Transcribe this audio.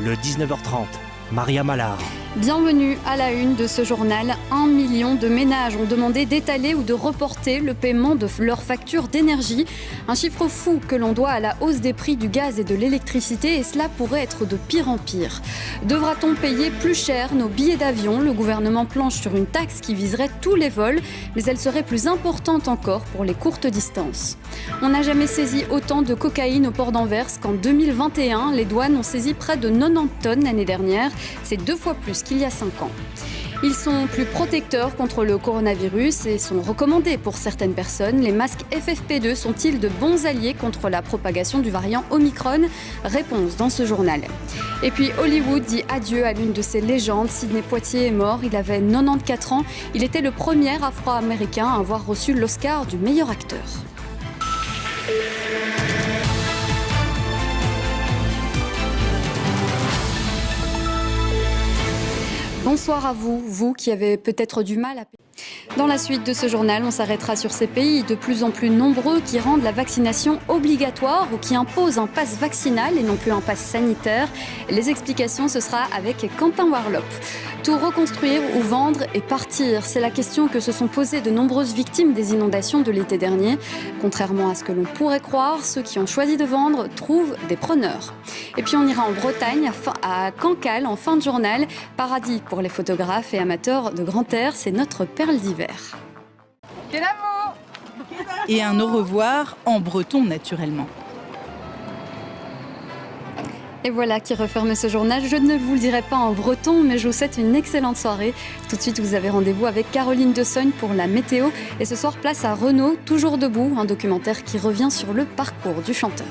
le 19h30, Maria Mallard. Bienvenue à la une de ce journal. 1 million de ménages ont demandé d'étaler ou de reporter le paiement de leurs factures d'énergie. Un chiffre fou que l'on doit à la hausse des prix du gaz et de l'électricité, et cela pourrait être de pire en pire. Devra-t-on payer plus cher nos billets d'avion ? Le gouvernement planche sur une taxe qui viserait tous les vols, mais elle serait plus importante encore pour les courtes distances. On n'a jamais saisi autant de cocaïne au port d'Anvers qu'en 2021. Les douanes ont saisi près de 90 tonnes l'année dernière. C'est 2 fois plus qu'il y a 5 ans. Ils sont plus protecteurs contre le coronavirus et sont recommandés pour certaines personnes. Les masques FFP2 sont-ils de bons alliés contre la propagation du variant Omicron ? Réponse dans ce journal. Et puis Hollywood dit adieu à l'une de ses légendes. Sidney Poitier est mort, il avait 94 ans. Il était le premier afro-américain à avoir reçu l'Oscar du meilleur acteur. Bonsoir à vous, vous qui avez peut-être du mal à... Dans la suite de ce journal, on s'arrêtera sur ces pays de plus en plus nombreux qui rendent la vaccination obligatoire ou qui imposent un pass vaccinal et non plus un pass sanitaire. Les explications, ce sera avec Quentin Warlop. Tout reconstruire ou vendre et partir, c'est la question que se sont posées de nombreuses victimes des inondations de l'été dernier. Contrairement à ce que l'on pourrait croire, ceux qui ont choisi de vendre trouvent des preneurs. Et puis on ira en Bretagne, à Cancale, en fin de journal. Paradis pour les photographes et amateurs de grand air, c'est notre perle d'hiver. Et un au revoir en breton naturellement. Et voilà qui referme ce journal. Je ne vous le dirai pas en breton, mais je vous souhaite une excellente soirée. Tout de suite, vous avez rendez-vous avec Caroline Dessognes pour la météo. Et ce soir, place à Renaud, toujours debout, un documentaire qui revient sur le parcours du chanteur.